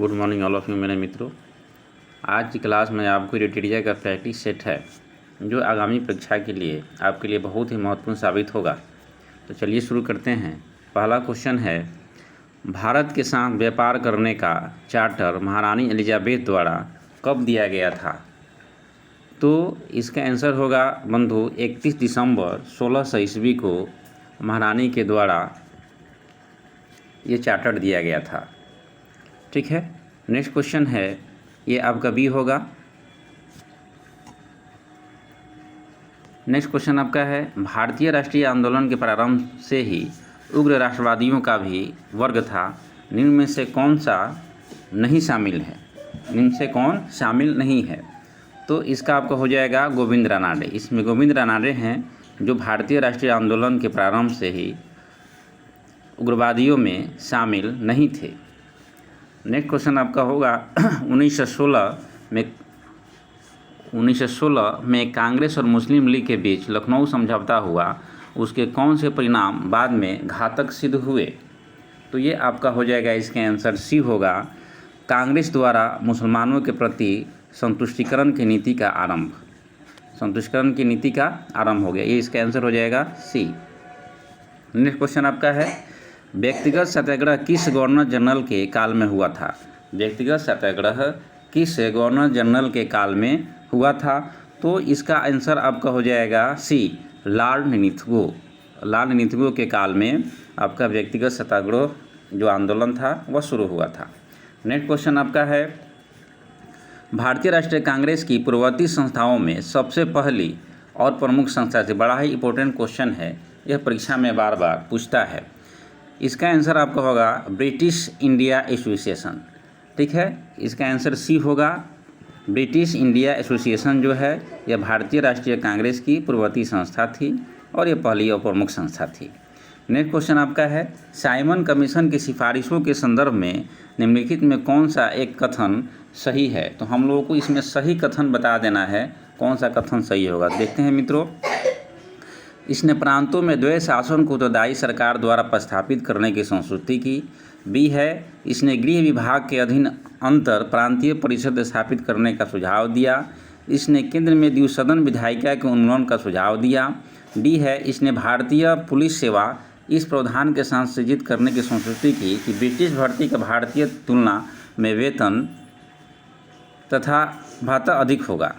Good morning all of you मेरे मित्रों। आज की क्लास में आपको रेटेरिया का प्रैक्टिस सेट है जो आगामी परीक्षा के लिए आपके लिए बहुत ही महत्वपूर्ण साबित होगा। तो चलिए शुरू करते हैं। पहला क्वेश्चन है, भारत के साथ व्यापार करने का चार्टर महारानी एलिजाबेथ द्वारा कब दिया गया था? तो इसका आंसर होगा बंधु 31 दिसंबर 1600 ईस्वी को महारानी के द्वारा ये चार्टर दिया गया था। ठीक है। नेक्स्ट क्वेश्चन है, ये आपका बी होगा। नेक्स्ट क्वेश्चन आपका है, भारतीय राष्ट्रीय आंदोलन के प्रारंभ से ही उग्र राष्ट्रवादियों का भी वर्ग था, निम्न में से कौन सा नहीं शामिल है? निम्न से कौन शामिल नहीं है? तो इसका आपका हो जाएगा गोविंद रानाडे। इसमें गोविंद रानाडे हैं जो भारतीय राष्ट्रीय आंदोलन के प्रारंभ से ही उग्रवादियों में शामिल नहीं थे। नेक्स्ट क्वेश्चन आपका होगा 1916 में कांग्रेस और मुस्लिम लीग के बीच लखनऊ समझौता हुआ, उसके कौन से परिणाम बाद में घातक सिद्ध हुए? तो ये आपका हो जाएगा, इसके आंसर सी होगा, कांग्रेस द्वारा मुसलमानों के प्रति संतुष्टिकरण की नीति का आरंभ। संतुष्टिकरण की नीति का आरंभ हो गया, ये इसका आंसर हो जाएगा सी। नेक्स्ट क्वेश्चन आपका है, व्यक्तिगत सत्याग्रह किस गवर्नर जनरल के काल में हुआ था? व्यक्तिगत सत्याग्रह किस गवर्नर जनरल के काल में हुआ था? तो इसका आंसर आपका हो जाएगा सी, लॉर्ड निथगो। लॉर्ड निथगो के काल में आपका व्यक्तिगत सत्याग्रह जो आंदोलन था वह शुरू हुआ था। नेक्स्ट क्वेश्चन आपका है, भारतीय राष्ट्रीय कांग्रेस की पूर्ववर्ती संस्थाओं में सबसे पहली और प्रमुख संस्था थी। बड़ा ही इंपॉर्टेंट क्वेश्चन है, यह परीक्षा में बार बार पूछता है। इसका आंसर आपका होगा ब्रिटिश इंडिया एसोसिएशन। ठीक है, इसका आंसर सी होगा। ब्रिटिश इंडिया एसोसिएशन जो है यह भारतीय राष्ट्रीय कांग्रेस की पूर्ववर्ती संस्था थी और यह पहली और प्रमुख संस्था थी। नेक्स्ट क्वेश्चन आपका है, साइमन कमीशन की सिफारिशों के संदर्भ में निम्नलिखित में कौन सा एक कथन सही है? तो हम लोगों को इसमें सही कथन बता देना है, कौन सा कथन सही होगा। देखते हैं मित्रों, इसने प्रांतों में द्वैत शासन को उत्तरदायी सरकार द्वारा प्रस्थापित करने की संस्तुति की। बी है, इसने गृह विभाग के अधीन अंतर प्रांतीय परिषद स्थापित करने का सुझाव दिया। इसने केंद्र में द्विसदन विधायिका के उन्मूलन का सुझाव दिया। डी है, इसने भारतीय पुलिस सेवा इस प्रावधान के साथ सृजित करने की संस्तुति की कि ब्रिटिश भर्ती का भारतीय तुलना में वेतन तथा भत्ता अधिक होगा।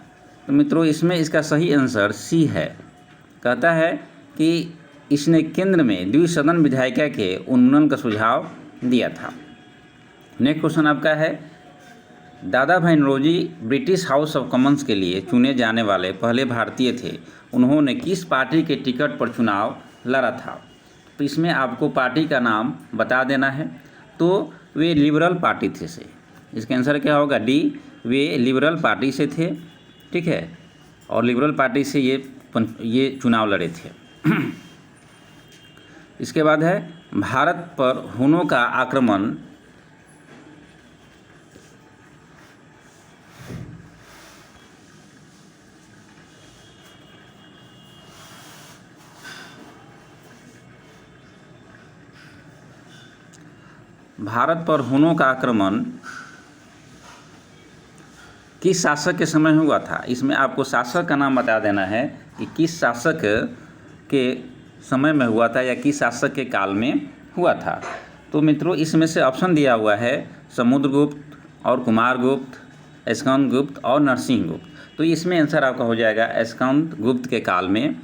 तो मित्रों इसमें इसका सही आंसर सी है। कहता है कि इसने केंद्र में द्विसदन विधायिका के उन्मूलन का सुझाव दिया था। नेक्स्ट क्वेश्चन आपका है, Dadabhai Naoroji British House of Commons के लिए चुने जाने वाले पहले भारतीय थे। उन्होंने किस पार्टी के टिकट पर चुनाव लड़ा था? तो इसमें आपको पार्टी का नाम बता देना है। तो वे लिबरल पार्टी थे से, इसका आंसर क्या होगा? डी, वे लिबरल पार्टी से थे। ठीक है, और लिबरल पार्टी से ये चुनाव लड़े थे। इसके बाद है, भारत पर हुनों का आक्रमण किस शासक के समय हुआ था? इसमें आपको शासक का नाम बता देना है कि किस शासक के समय में हुआ था या किस शासक के काल में हुआ था। तो मित्रों इसमें से ऑप्शन दिया हुआ है समुद्रगुप्त और कुमारगुप्त, स्कंदगुप्त और नरसिंहगुप्त। तो इसमें आंसर आपका हो जाएगा स्कंदगुप्त के काल में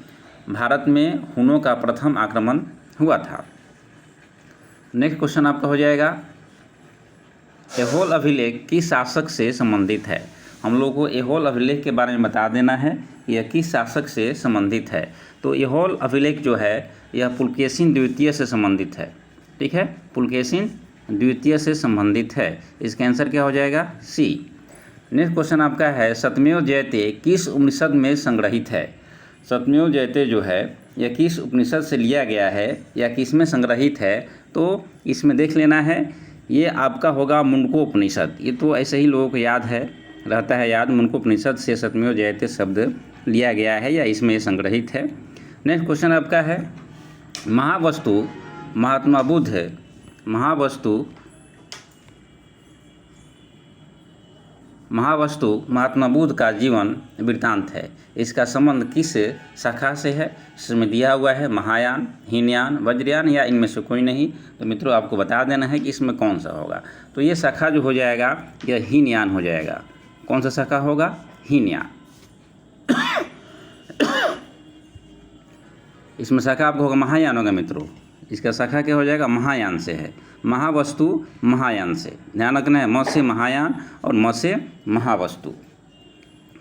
भारत में हुनों का प्रथम आक्रमण हुआ था। नेक्स्ट क्वेश्चन आपका हो जाएगा, ऐहोल अभिलेख किस शासक से संबंधित है? हम लोग को ऐहोल अभिलेख के बारे में बता देना है कि यह किस शासक से संबंधित है। तो ऐहोल अभिलेख जो है यह पुलकेशिन द्वितीय से संबंधित है। ठीक है, पुलकेशिन द्वितीय से संबंधित है। इसका आंसर क्या हो जाएगा? सी। नेक्स्ट क्वेश्चन आपका है, सत्यमेव जयते किस उपनिषद में संग्रहित है? सत्यमेव जयते जो है यह किस उपनिषद से लिया गया है या किस में संग्रहित है? तो इसमें देख लेना है, ये आपका होगा मुंडकोपनिषद। ये तो ऐसे ही लोगों को याद रहता है याद, मुंडकोपनिषद से सत्यमेव जयते शब्द लिया गया है या इसमें संग्रहित है। नेक्स्ट क्वेश्चन आपका है, महावस्तु महात्मा बुद्ध महावस्तु महावस्तु महात्मा बुद्ध का जीवन वृत्तांत है। इसका संबंध किस शाखा से है? इसमें दिया हुआ है महायान, हीनयान, वज्रयान या इनमें से कोई नहीं। तो मित्रों आपको बता देना है कि इसमें कौन सा होगा। तो ये शाखा जो हो जाएगा यह हीनयान हो जाएगा। कौन सा शाखा होगा? हीनयान। इसमें शाखा आपको होगा महायान होगा मित्रों। इसका शाखा क्या हो जाएगा? महायान से है। महावस्तु महायान से, ध्यान रखना है, म से महायान और म से महावस्तु।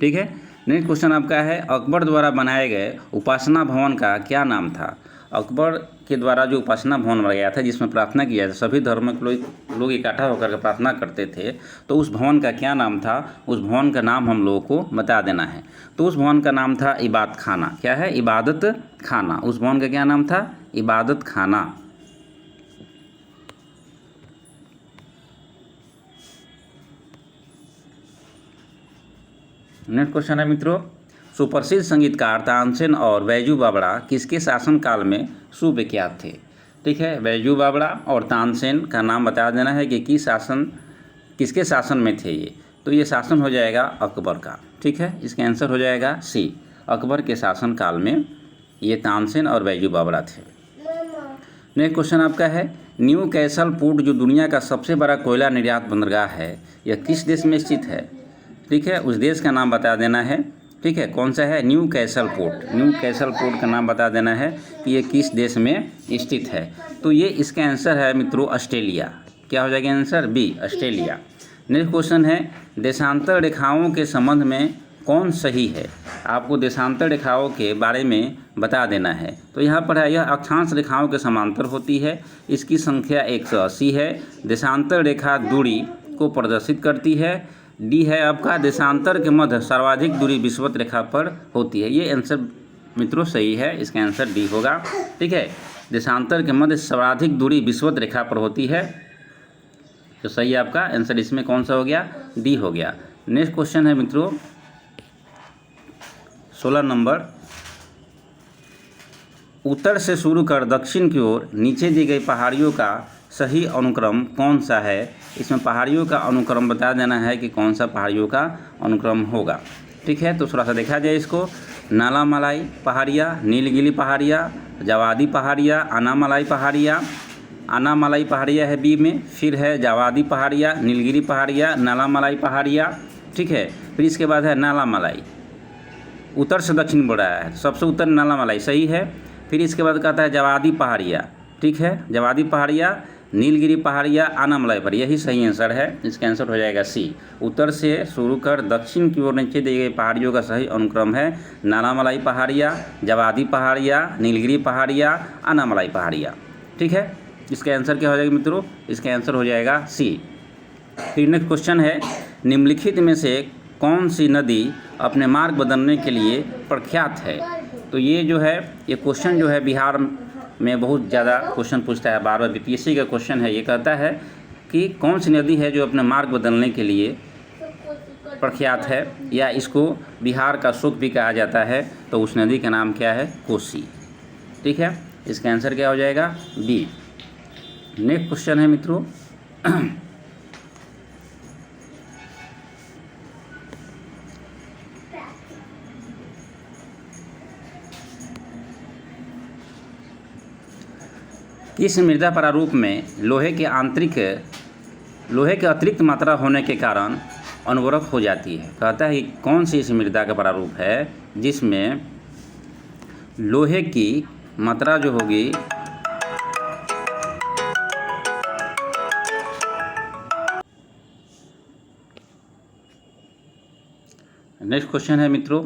ठीक है। नेक्स्ट क्वेश्चन आपका है, अकबर द्वारा बनाए गए उपासना भवन का क्या नाम था? अकबर के द्वारा जो उपासना भवन बनाया गया था जिसमें प्रार्थना किया था, सभी धर्म के लोग इकट्ठा होकर के प्रार्थना करते थे, तो उस भवन का क्या नाम था? उस भवन का नाम हम लोगों को बता देना है। तो उस भवन का नाम था इबादत खाना। क्या है? इबादत खाना। उस भवन का क्या नाम था? इबादत खाना। नेक्स्ट क्वेश्चन है मित्रों, सुप्रसिद्ध संगीतकार तानसेन और बैजू बावड़ा किसके शासनकाल में सुविख्यात थे? ठीक है, बैजू बावड़ा और तानसेन का नाम बता देना है कि किसके शासन में थे ये। तो ये शासन हो जाएगा अकबर का। ठीक है, इसका आंसर हो जाएगा सी, अकबर के शासनकाल में ये तानसेन और बैजू बावड़ा थे। नेक्स्ट क्वेश्चन आपका है, न्यू कैसल पोर्ट जो दुनिया का सबसे बड़ा कोयला निर्यात बंदरगाह है, यह किस देश में स्थित है? ठीक है, उस देश का नाम बता देना है। ठीक है, कौन सा है? New castle port. New castle port का नाम बता देना है कि ये किस देश में स्थित है। तो ये इसका आंसर है मित्रों ऑस्ट्रेलिया। क्या हो जाएगा answer? B, Australia. Next question है, देशांतर रेखाओं के संबंध में कौन सही है? आपको देशांतर रेखाओं के बारे में बता देना है। तो यहाँ पर है, यह अक्षांश रेखाओं के समांतर होती है, इसकी संख्या 180 है, देशांतर रेखा दूरी को प्रदर्शित करती है। डी है आपका, देशांतर के मध्य सर्वाधिक दूरी विषुवत रेखा पर होती है। ये आंसर मित्रों सही है, इसका आंसर डी होगा। ठीक है, देशांतर के मध्य सर्वाधिक दूरी विषुवत रेखा पर होती है। तो सही आपका आंसर इसमें कौन सा हो गया? डी हो गया। नेक्स्ट क्वेश्चन है मित्रों 16 नंबर, उत्तर से शुरू कर दक्षिण की ओर नीचे दी गई पहाड़ियों का सही अनुक्रम कौन सा है? इसमें पहाड़ियों का अनुक्रम बता देना है कि कौन सा पहाड़ियों का अनुक्रम होगा। ठीक है, तो थोड़ा सा देखा जाए इसको, नालामलाई पहाड़ियाँ, नीलगिरी पहाड़ियाँ, जावादी पहाड़ियाँ, अनामलाई पहाड़ियाँ। अनामलाई पहाड़ियाँ है बी में, फिर है जावादी पहाड़ियाँ, नीलगिरी पहाड़ियाँ, नालामलाई पहाड़ियाँ। ठीक है, फिर इसके बाद है नालामलाई, उत्तर से दक्षिण बढ़ रहा है, सबसे उत्तर नालामलाई सही है। फिर इसके बाद कहता है जावादी पहाड़ियाँ। ठीक है, जावादी पहाड़ियाँ, नीलगिरी पहाड़ियाँ, अनामलाई पर, यही सही आंसर है। इसका आंसर हो जाएगा सी, उत्तर से शुरू कर दक्षिण की ओर नीचे दी गई पहाड़ियों का सही अनुक्रम है नालामलाई पहाड़ियाँ, जावादी पहाड़ियाँ, नीलगिरी पहाड़ियाँ, अनामलाई पहाड़ियाँ। ठीक है, इसका आंसर क्या हो जाएगा मित्रों? इसका आंसर हो जाएगा सी। फिर नेक्स्ट क्वेश्चन है, निम्नलिखित में से कौन सी नदी अपने मार्ग बदलने के लिए प्रख्यात है? तो ये जो है, ये क्वेश्चन जो है बिहार में बहुत ज़्यादा क्वेश्चन पूछता है, बार-बार बीपीएससी का क्वेश्चन है। ये कहता है कि कौन सी नदी है जो अपने मार्ग बदलने के लिए प्रख्यात है, या इसको बिहार का सुख भी कहा जाता है। तो उस नदी का नाम क्या है? कोसी। ठीक है, इसका आंसर क्या हो जाएगा? बी। नेक्स्ट क्वेश्चन है मित्रों इस मृदा प्रारूप में लोहे के अतिरिक्त मात्रा होने के कारण अनवरक हो जाती है। कहता है कि कौन सी इस मृदा का प्रारूप है जिसमें लोहे की मात्रा जो होगी नेक्स्ट क्वेश्चन है मित्रों,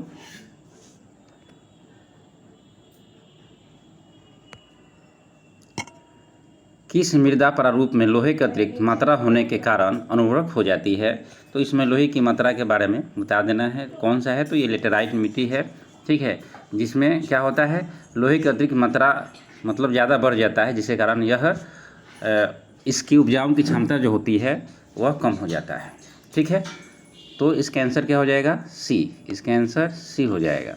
किस मृदा प्रारूप में लोहे के अतिरिक्त मात्रा होने के कारण अनवरक हो जाती है? तो इसमें लोहे की मात्रा के बारे में बता देना है कौन सा है। तो ये लेटेराइट मिट्टी है। ठीक है, जिसमें क्या होता है, लोहे की अतिरिक्त मात्रा मतलब ज़्यादा बढ़ जाता है, जिसके कारण यह इसकी उपजाऊ की क्षमता जो होती है वह कम हो जाता है। ठीक है, तो इसका आंसर क्या हो जाएगा? सी। इसका आंसर सी हो जाएगा।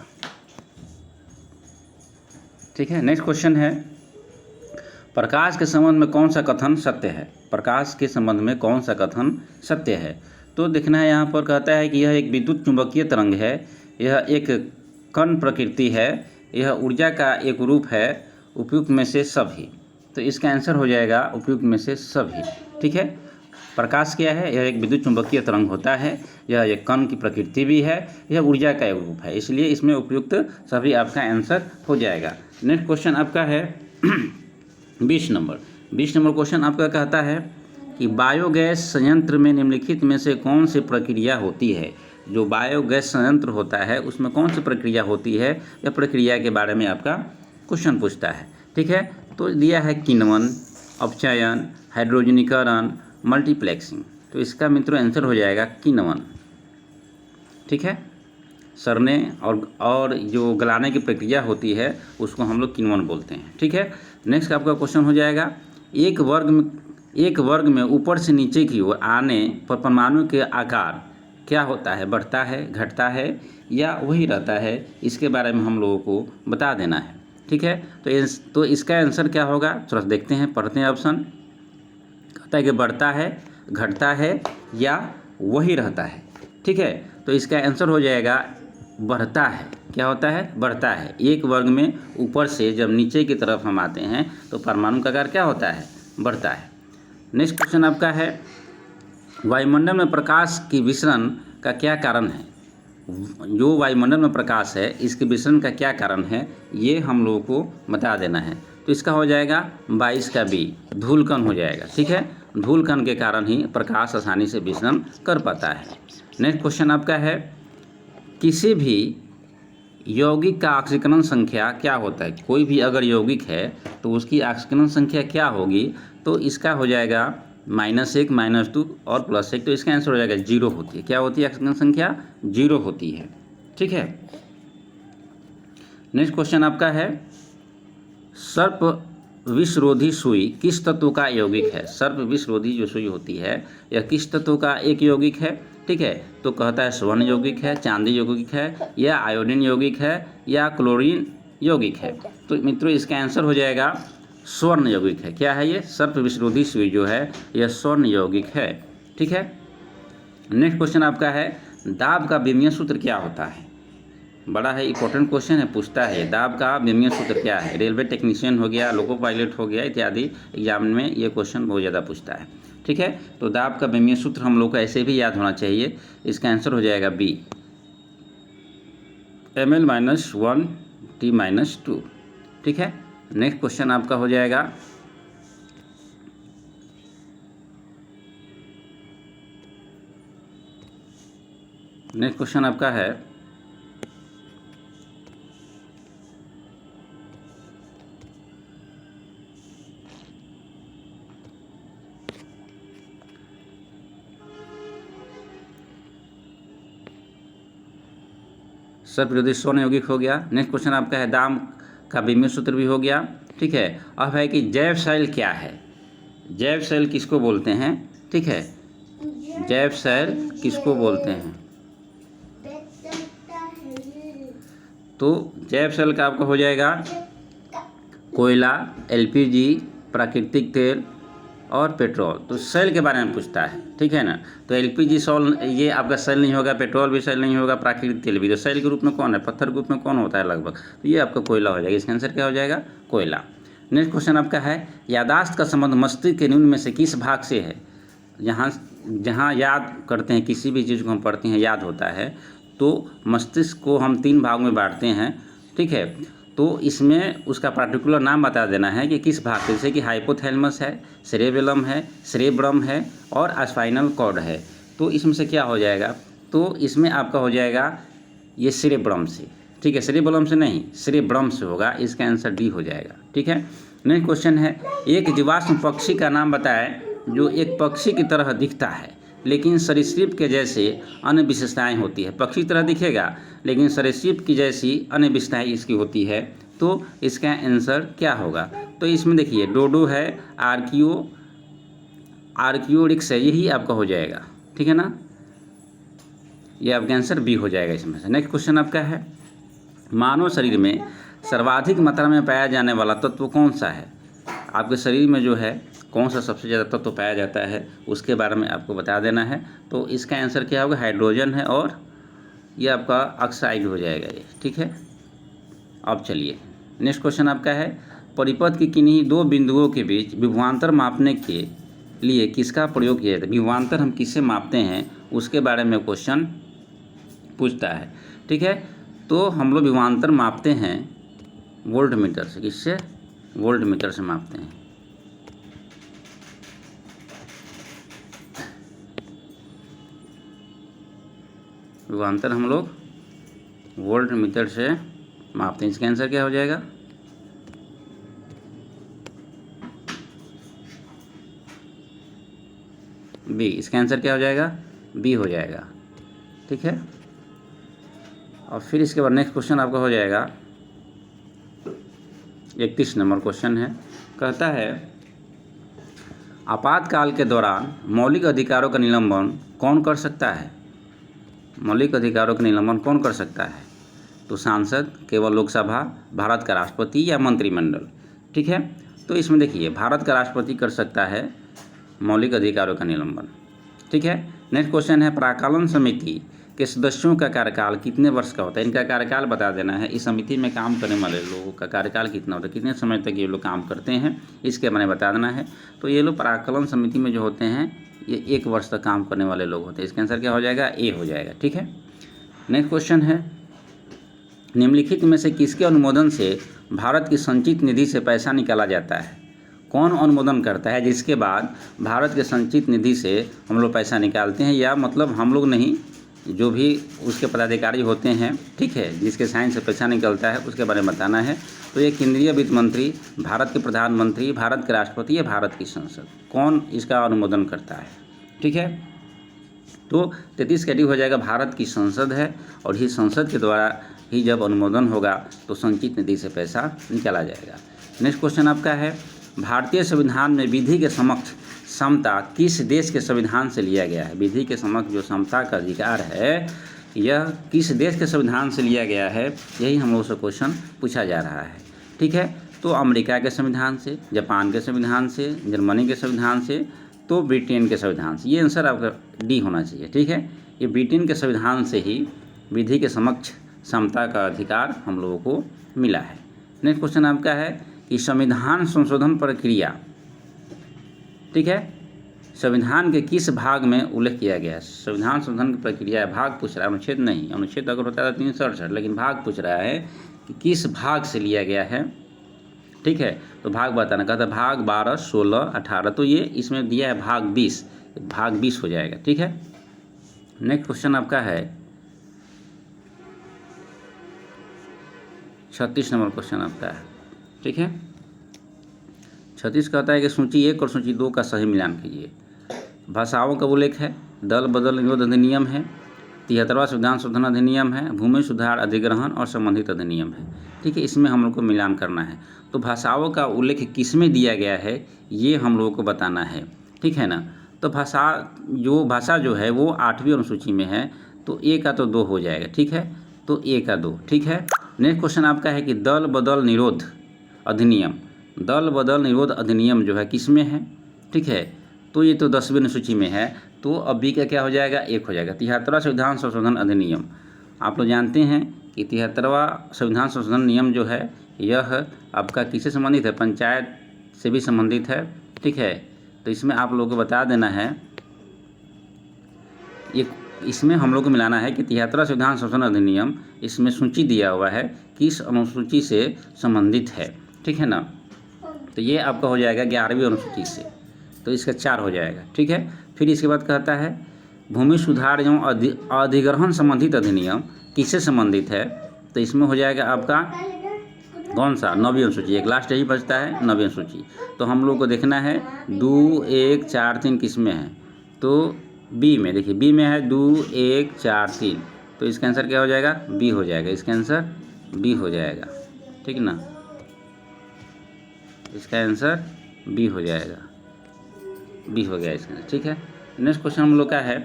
ठीक है, नेक्स्ट क्वेश्चन है, प्रकाश के संबंध में कौन सा कथन सत्य है? प्रकाश के संबंध में कौन सा कथन सत्य है? तो देखना है यहाँ पर कहता है कि यह एक विद्युत चुंबकीय तरंग है, यह एक कण प्रकृति है, यह ऊर्जा का एक रूप है, उपयुक्त में से सभी। तो इसका आंसर हो जाएगा उपयुक्त में से सभी। ठीक है, प्रकाश क्या है? यह एक विद्युत चुंबकीय तरंग होता है, यह एक कण की प्रकृति भी है, यह ऊर्जा का एक रूप है, इसलिए इसमें उपयुक्त सभी आपका आंसर हो जाएगा। नेक्स्ट क्वेश्चन आपका है 20 नंबर क्वेश्चन आपका कहता है कि बायोगैस संयंत्र में निम्नलिखित में से कौन सी प्रक्रिया होती है। जो बायोगैस संयंत्र होता है उसमें कौन सी प्रक्रिया होती है, यह प्रक्रिया के बारे में आपका क्वेश्चन पूछता है। ठीक है, तो दिया है किण्वन, अपचयन, हाइड्रोजनीकरण, मल्टीप्लेक्सिंग। तो इसका मित्रों आंसर हो जाएगा किण्वन। ठीक है, सड़ने और जो गलाने की प्रक्रिया होती है उसको हम लोग किण्वन बोलते हैं। ठीक है, नेक्स्ट आपका क्वेश्चन हो जाएगा एक वर्ग में ऊपर से नीचे की ओर आने पर परमाणु के आकार क्या होता है, बढ़ता है, घटता है या वही रहता है, इसके बारे में हम लोगों को बता देना है। ठीक है, तो इसका आंसर क्या होगा, थोड़ा देखते हैं, पढ़ते हैं ऑप्शन। कहता है कि बढ़ता है, घटता है या वही रहता है। ठीक है, तो इसका आंसर हो जाएगा बढ़ता है। क्या होता है? बढ़ता है। एक वर्ग में ऊपर से जब नीचे की तरफ हम आते हैं तो परमाणु का आकार क्या होता है? बढ़ता है। नेक्स्ट क्वेश्चन आपका है वायुमंडल में प्रकाश की विसरण का क्या कारण है। जो वायुमंडल में प्रकाश है इसके विसरण का क्या कारण है, ये हम लोगों को बता देना है। तो इसका हो जाएगा 22 का बी, धूलकण हो जाएगा। ठीक है, धूलकण के कारण ही प्रकाश आसानी से विसरण कर पाता है। नेक्स्ट क्वेश्चन आपका है किसी भी यौगिक का ऑक्सीकरण संख्या क्या होता है। कोई भी अगर यौगिक है तो उसकी ऑक्सीकरण संख्या क्या होगी, तो इसका हो जाएगा -1, -2 और +1। तो इसका आंसर हो जाएगा 0 होती है। क्या होती है? ऑक्सीकरण संख्या 0 होती है। ठीक है, नेक्स्ट क्वेश्चन आपका है सर्प विषरोधी सुई किस तत्व का यौगिक है। सर्प विषरोधी जो सुई होती है यह किस तत्व का एक यौगिक है। ठीक है, तो कहता है स्वर्ण यौगिक है, चांदी यौगिक है, या आयोडीन यौगिक है, या क्लोरीन यौगिक है। तो मित्रों इसका आंसर हो जाएगा स्वर्ण यौगिक है। क्या है ये? सर्प विषरोधी सुई जो है यह स्वर्ण यौगिक है। ठीक है, नेक्स्ट क्वेश्चन आपका है दाब का विमीय सूत्र क्या होता है। बड़ा है इंपॉर्टेंट क्वेश्चन है, पूछता है दाब का विमीय सूत्र क्या है। रेलवे टेक्नीशियन हो गया, लोको पायलट हो गया इत्यादि एग्जाम में ये क्वेश्चन बहुत ज़्यादा पूछता है। ठीक है, तो दाब का विमीय सूत्र हम लोग को ऐसे भी याद होना चाहिए। इसका आंसर हो जाएगा बी, ml-1 T-2। ठीक है, नेक्स्ट क्वेश्चन आपका हो जाएगा नेक्स्ट क्वेश्चन आपका है सर्प विरोधी स्वर्ण यौगिक हो गया। नेक्स्ट क्वेश्चन आपका है दाब का विमीय सूत्र भी हो गया। ठीक है, अब है कि जैव सेल क्या है। जैव सेल किसको बोलते हैं। ठीक है, जैव सेल किसको बोलते हैं। तो जैव सेल का आपका हो जाएगा कोयला, एलपीजी, प्राकृतिक तेल और पेट्रोल। तो सेल के बारे में पूछता है। ठीक है ना, तो एलपीजी सेल ये आपका सेल नहीं होगा, पेट्रोल भी सेल नहीं होगा, प्राकृतिक तेल भी। तो सेल के रूप में कौन है? पत्थर के रूप में कौन होता है लगभग, तो ये आपका कोयला हो जाएगा। इसका आंसर क्या हो जाएगा? कोयला। नेक्स्ट क्वेश्चन आपका है यादाश्त का संबंध मस्तिष्क के निम्न में से किस भाग से है। जहाँ याद करते हैं, किसी भी चीज़ को हम पढ़ते हैं याद होता है, तो मस्तिष्क को हम 3 भाग में बांटते हैं। ठीक है, तो इसमें उसका पार्टिकुलर नाम बता देना है कि किस भाग से, जैसे कि हाइपोथैलेमस है, सेरेबेलम है, सेरेब्रम है और स्पाइनल कॉर्ड है। तो इसमें से क्या हो जाएगा? तो इसमें आपका हो जाएगा ये सेरेब्रम से। ठीक है, सेरेबेलम से नहीं, सेरेब्रम से होगा। इसका आंसर डी हो जाएगा। ठीक है, नेक्स्ट क्वेश्चन है एक जीवाश्म पक्षी का नाम बताएं जो एक पक्षी की तरह दिखता है लेकिन सरीसृप के जैसे अन्य विशेषताएं होती है। पक्षी की तरह दिखेगा लेकिन सरीसृप की जैसी अन्य विशेषताएं इसकी होती है। तो इसका आंसर क्या होगा? तो इसमें देखिए डोडो है, आर्कियोरिक्स है, यही आपका हो जाएगा। ठीक है ना, ये आपका आंसर बी हो जाएगा इसमें से। नेक्स्ट क्वेश्चन आपका है मानव शरीर में सर्वाधिक मात्रा में पाया जाने वाला तत्व कौन सा है। आपके शरीर में जो है कौन सा सबसे ज़्यादा तत्व पाया जाता है उसके बारे में आपको बता देना है। तो इसका आंसर क्या होगा, हाइड्रोजन है और ये आपका ऑक्साइड हो जाएगा ये, ठीक है। अब चलिए नेक्स्ट क्वेश्चन आपका है, परिपथ की किन्हीं दो बिंदुओं के बीच विभवांतर मापने के लिए किसका प्रयोग किया जाता है। विभवांतर हम किससे मापते हैं उसके बारे में क्वेश्चन पूछता है, ठीक है। तो हम लोग विभवांतर मापते हैं वोल्ट मीटर से, किससे, वोल्ट मीटर से मापते हैं। विभवांतर हम लोग वोल्ट मीटर से मापते हैं। इसका आंसर क्या हो जाएगा, बी। इसका आंसर क्या हो जाएगा, बी हो जाएगा, ठीक है। और फिर इसके बाद नेक्स्ट क्वेश्चन आपका हो जाएगा 31 नंबर क्वेश्चन है, कहता है आपातकाल के दौरान मौलिक अधिकारों का निलंबन कौन कर सकता है। मौलिक अधिकारों का निलंबन कौन कर सकता है, तो सांसद, केवल लोकसभा, भारत का राष्ट्रपति या मंत्रिमंडल, ठीक है। तो इसमें देखिए भारत का राष्ट्रपति कर सकता है मौलिक अधिकारों का निलंबन, ठीक है। नेक्स्ट क्वेश्चन है प्राक्कलन समिति के सदस्यों का कार्यकाल कितने वर्ष का होता है। इनका कार्यकाल बता देना है, इस समिति में काम करने वाले लोगों का कार्यकाल कितना होता है, कितने समय तक ये लोग काम करते हैं, इसके बारे में बता देना है। तो ये लोग प्राक्कलन समिति में जो होते हैं ये 1 वर्ष तक काम करने वाले लोग होते हैं। इसका आंसर क्या हो जाएगा, ए हो जाएगा, ठीक है। नेक्स्ट क्वेश्चन है निम्नलिखित में से किसके अनुमोदन से भारत की संचित निधि से पैसा निकाला जाता है। कौन अनुमोदन करता है जिसके बाद भारत के संचित निधि से हम लोग पैसा निकालते हैं, या मतलब हम लोग नहीं, जो भी उसके पदाधिकारी होते हैं, ठीक है, जिसके साइन से पैसा निकलता है उसके बारे में बताना है। तो ये केंद्रीय वित्त मंत्री, भारत के प्रधानमंत्री, भारत के राष्ट्रपति या भारत की संसद, कौन इसका अनुमोदन करता है, ठीक है। तो 33 का डी हो जाएगा, भारत की संसद है और ही संसद के द्वारा ही जब अनुमोदन होगा तो संचित निधि से पैसा निकाला जाएगा। नेक्स्ट क्वेश्चन आपका है भारतीय संविधान में विधि के समक्ष समता किस देश के संविधान से लिया गया है। विधि के समक्ष जो समता का अधिकार है यह किस देश के संविधान से लिया गया है, यही हम लोगों से क्वेश्चन पूछा जा रहा है, ठीक है। तो अमेरिका के संविधान से, जापान के संविधान से, जर्मनी के संविधान से, तो ब्रिटेन के संविधान से। ये आंसर आपका डी होना चाहिए, ठीक है। ये ब्रिटेन के संविधान से ही विधि के समक्ष समता का अधिकार हम लोगों को मिला है। नेक्स्ट क्वेश्चन आपका है कि संविधान संशोधन प्रक्रिया, ठीक है, संविधान के किस भाग में उल्लेख किया गया है। संविधान संशोधन की प्रक्रिया है, भाग पूछ रहा है, अनुच्छेद नहीं। अनुच्छेद अगर होता है 367, लेकिन भाग पूछ रहा है कि किस भाग से लिया गया है, ठीक है। तो भाग बताना, कहता है भाग 12, 16, 18, तो ये इसमें दिया है भाग 20, भाग 20 हो जाएगा, ठीक है। नेक्स्ट क्वेश्चन आपका है 36 नंबर क्वेश्चन आपका है, ठीक है। 36 कहता है कि सूची 1 और सूची 2 का सही मिलान कीजिए। भाषाओं का उल्लेख है, दल बदल निरोध अधिनियम है, 73वां संविधान शोधन अधिनियम है, भूमि सुधार अधिग्रहण और संबंधित अधिनियम है, ठीक है। इसमें हम लोग को मिलान करना है। तो भाषाओं का उल्लेख किस में दिया गया है ये हम लोगों को बताना है, ठीक है ना। तो भाषा जो है वो 8वीं अनुसूची में है, तो ए का तो 2 हो जाएगा, ठीक है। तो ए का 2, ठीक है। नेक्स्ट क्वेश्चन आपका है कि दल बदल निरोध अधिनियम, दल बदल निरोध अधिनियम जो है किस में है, ठीक है। तो ये तो 10वीं अनुसूची में है, तो अब बी का क्या हो जाएगा, 1 हो जाएगा। 73वां संविधान संशोधन अधिनियम, आप लोग जानते हैं कि 73वां संविधान संशोधन नियम जो है यह आपका किससे संबंधित है, पंचायत से भी संबंधित है, ठीक है। तो इसमें आप लोगों को बता देना है, ये इसमें हम लोग को मिलाना है कि 73वां संविधान संशोधन अधिनियम, इसमें सूची दिया हुआ है किस अनुसूची से संबंधित है, ठीक है ना। तो ये आपका हो जाएगा 11वीं अनुसूची से, तो इसका 4 हो जाएगा, ठीक है। फिर इसके बाद कहता है भूमि सुधार एवं अधिग्रहण संबंधित अधिनियम किससे संबंधित है, तो इसमें हो जाएगा आपका कौन सा, 9वीं अनुसूची। एक लास्ट यही बचता है 9वीं अनुसूची। तो हम लोग को देखना है 2, 1, 4, 3 किस में है, तो बी में, देखिए बी में है 2, 1, 4, 3, तो इसका आंसर क्या हो जाएगा, बी हो जाएगा। इसका आंसर बी हो जाएगा, ठीक ना, इसका आंसर बी हो जाएगा, बी हो गया इसका, ठीक है। नेक्स्ट क्वेश्चन हम लोग का है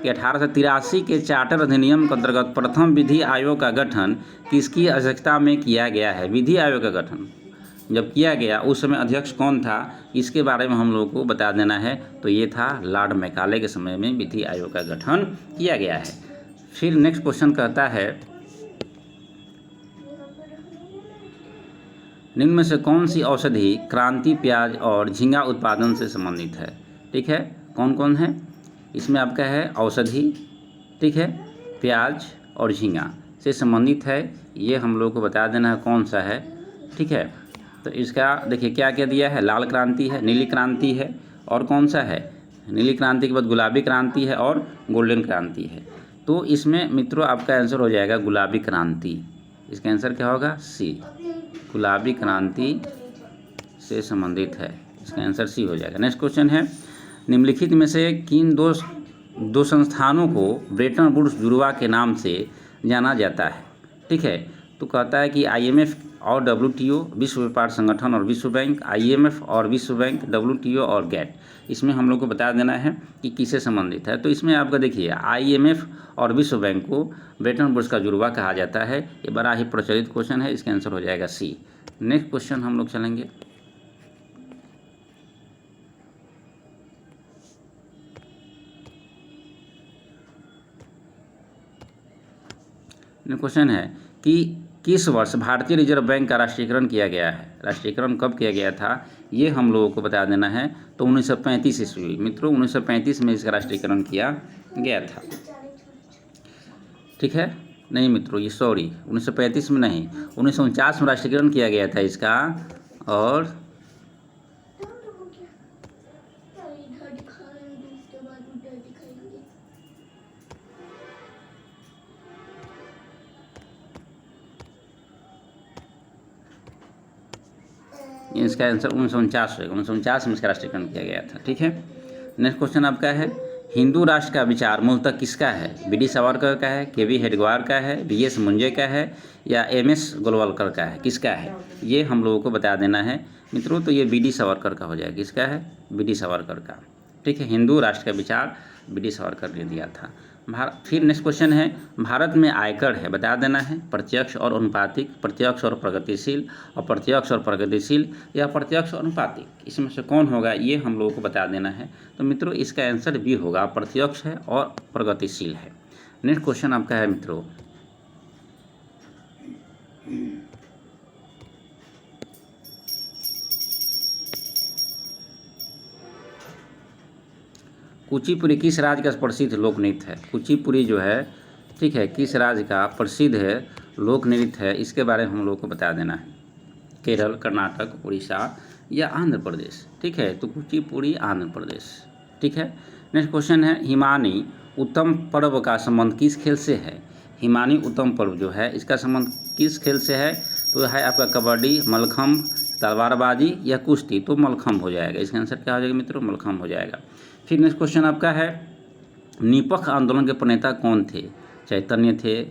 कि 1883 के चार्टर अधिनियम के अंतर्गत प्रथम विधि आयोग का गठन किसकी अध्यक्षता में किया गया है। विधि आयोग का गठन जब किया गया उस समय अध्यक्ष कौन था, इसके बारे में हम लोगों को बता देना है। तो ये था लॉर्ड मैकाले के समय में विधि आयोग का गठन किया गया है। फिर नेक्स्ट क्वेश्चन कहता है निम्न में से कौन सी औषधि क्रांति प्याज और झींगा उत्पादन से संबंधित है। ठीक है, कौन कौन है इसमें आपका है औषधि, ठीक है, प्याज और झींगा से संबंधित है। ये हम लोग को बता देना है कौन सा है। ठीक है, तो इसका देखिए क्या क्या दिया है, लाल क्रांति है, नीली क्रांति है, और कौन सा है, नीली क्रांति के बाद गुलाबी क्रांति है और गोल्डन क्रांति है। तो इसमें मित्रों आपका आंसर हो जाएगा गुलाबी क्रांति। इसका आंसर क्या होगा, सी, गुलाबी क्रांति से संबंधित है। इसका आंसर सी हो जाएगा। नेक्स्ट क्वेश्चन है निम्नलिखित में से किन दो संस्थानों को ब्रेटन वुड्स जुड़वा के नाम से जाना जाता है। ठीक है, तो कहता है कि IMF और WTO, विश्व व्यापार संगठन और विश्व बैंक, IMF और विश्व बैंक, WTO और GATT। इसमें हम लोग को बता देना है कि किससे संबंधित है। तो इसमें आपका देखिए IMF और विश्व बैंक को ब्रेटन वुड्स का जुड़वा कहा जाता है। ये बड़ा ही प्रचलित क्वेश्चन है, इसका आंसर हो जाएगा सी। नेक्स्ट क्वेश्चन हम लोग चलेंगे। क्वेश्चन है कि किस वर्ष भारतीय रिजर्व बैंक का राष्ट्रीयकरण किया गया है। राष्ट्रीयकरण कब किया गया था ये हम लोगों को बता देना है। तो 1935 ईस्वी, मित्रों 1935 में इसका राष्ट्रीयकरण किया गया था। ठीक है, नहीं मित्रों ये सॉरी 1935 में नहीं, 1949 में राष्ट्रीयकरण किया गया था इसका। और इसका आंसर 1949 होगा, 1949 में इसका राष्ट्रीयकरण किया गया था। ठीक है, नेक्स्ट क्वेश्चन आपका है हिंदू राष्ट्र का विचार मूलतः किसका है। BD सावरकर का है, KV हेडगेवार का है, VS मुंजे का है या MS गोलवलकर का है, किसका है ये हम लोगों को बता देना है मित्रों। तो ये BD सावरकर का हो जाएगा। किसका है, BD सावरकर का। ठीक है, हिंदू राष्ट्र का विचार BD सावरकर ने दिया था। फिर नेक्स्ट क्वेश्चन है भारत में आयकर है, बता देना है प्रत्यक्ष और अनुपातिक, प्रत्यक्ष और प्रगतिशील, अप्रत्यक्ष और प्रगतिशील या प्रत्यक्ष और अनुपातिक। इसमें से कौन होगा ये हम लोगों को बता देना है। तो मित्रों इसका आंसर भी होगा, प्रत्यक्ष है और प्रगतिशील है। नेक्स्ट क्वेश्चन आपका है मित्रों कुचिपुड़ी किस राज्य का प्रसिद्ध लोक नृत्य है। कुचिपुड़ी जो है, ठीक है, किस राज्य का प्रसिद्ध है लोक नृत्य है, इसके बारे में हम लोग को बता देना है। केरल, कर्नाटक, उड़ीसा या आंध्र प्रदेश। ठीक है, तो कुचिपुड़ी आंध्र प्रदेश। ठीक है, नेक्स्ट क्वेश्चन है हिमानी उत्तम पर्व का संबंध किस खेल से है। हिमानी उत्तम पर्व जो है इसका संबंध किस खेल से है। तो है आपका कबड्डी, मलखम्ब, तलवारबाजी या कुश्ती। तो मलखम्ब हो जाएगा। इसका आंसर क्या हो जाएगा मित्रों, मलखम्ब हो जाएगा। फिर नेक्स्ट क्वेश्चन आपका है निपख आंदोलन के प्रणेता कौन थे। चैतन्य थे,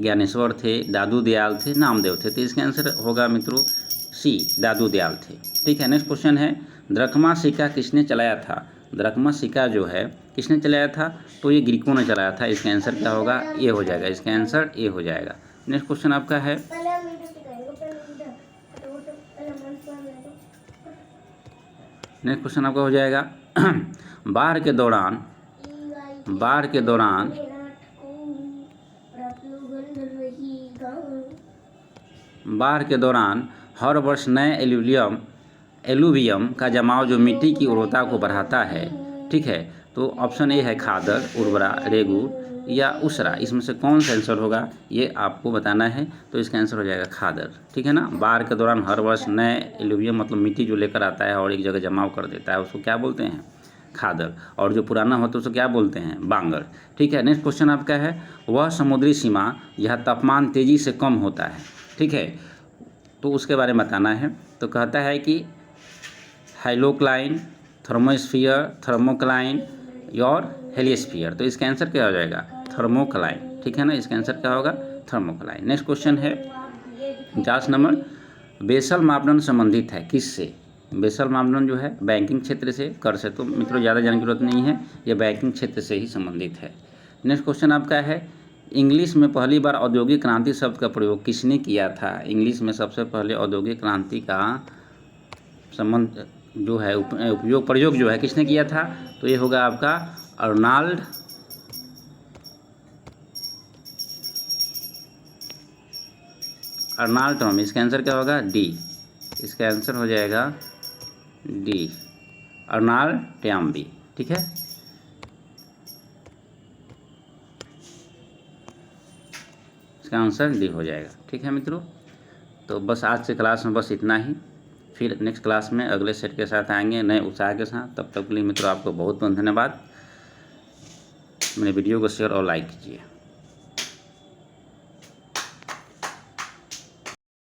ज्ञानेश्वर थे, दादू दयाल थे, नामदेव थे। तो इसका आंसर होगा मित्रों सी, दादू दयाल थे। ठीक है, नेक्स्ट क्वेश्चन है द्रकमा सिक्का किसने चलाया था। द्रकमा सिक्का जो है किसने चलाया था। तो ये ग्रीकों ने चलाया था। इसका आंसर क्या होगा, ए हो जाएगा। इसका आंसर ए हो जाएगा। नेक्स्ट क्वेश्चन आपका है नेक्स्ट क्वेश्चन आपका हो जाएगा बाढ़ के दौरान हर वर्ष नए एलुवियम का जमाव जो मिट्टी की उर्वरता को बढ़ाता है। ठीक है, तो ऑप्शन ए है खादर, उर्वरा, रेगूर या उसरा। इसमें से कौन सा आंसर होगा ये आपको बताना है। तो इसका आंसर हो जाएगा खादर। ठीक है ना, बाढ़ के दौरान हर वर्ष नए एलुवियम मतलब मिट्टी जो लेकर आता है और एक जगह जमाव कर देता है उसको क्या बोलते हैं, खादर। और जो पुराना होता है उसको क्या बोलते हैं, बांगर। ठीक है, नेक्स्ट क्वेश्चन आपका है वह समुद्री सीमा जहाँ तापमान तेज़ी से कम होता है। ठीक है, तो उसके बारे में बताना है। तो कहता है कि हाइलोक्लाइन, थर्मोस्फीयर, थर्मोक्लाइन और हेलियोस्फीयर। तो इसका आंसर क्या हो जाएगा, थर्मोक्लाइन। ठीक है ना, इसका आंसर क्या होगा, थर्मोक्लाइन। नेक्स्ट क्वेश्चन है 50 नंबर बेसल मापदंड संबंधित है किससे। बेसल मापदंड जो है बैंकिंग क्षेत्र से, कर से। तो मित्रों ज़्यादा जानने की जरूरत नहीं है, ये बैंकिंग क्षेत्र से ही संबंधित है। नेक्स्ट क्वेश्चन आपका है इंग्लिश में पहली बार औद्योगिक क्रांति शब्द का प्रयोग किसने किया था? इंग्लिश में सबसे पहले औद्योगिक क्रांति का संबंध जो है प्रयोग जो है किसने किया था? तो ये होगा आपका अर्नाल्ड टॉमी। इसका आंसर क्या होगा? डी। इसका आंसर हो जाएगा डी, अर्नाल्ड टॉमी। ठीक है, इसका आंसर डी हो जाएगा। ठीक है मित्रों, तो बस आज से क्लास में बस इतना ही। फिर नेक्स्ट क्लास में अगले सेट के साथ आएंगे नए उत्साह के साथ। तब तक के लिए मित्रों आपको बहुत बहुत धन्यवाद। मेरे वीडियो को शेयर और लाइक कीजिए।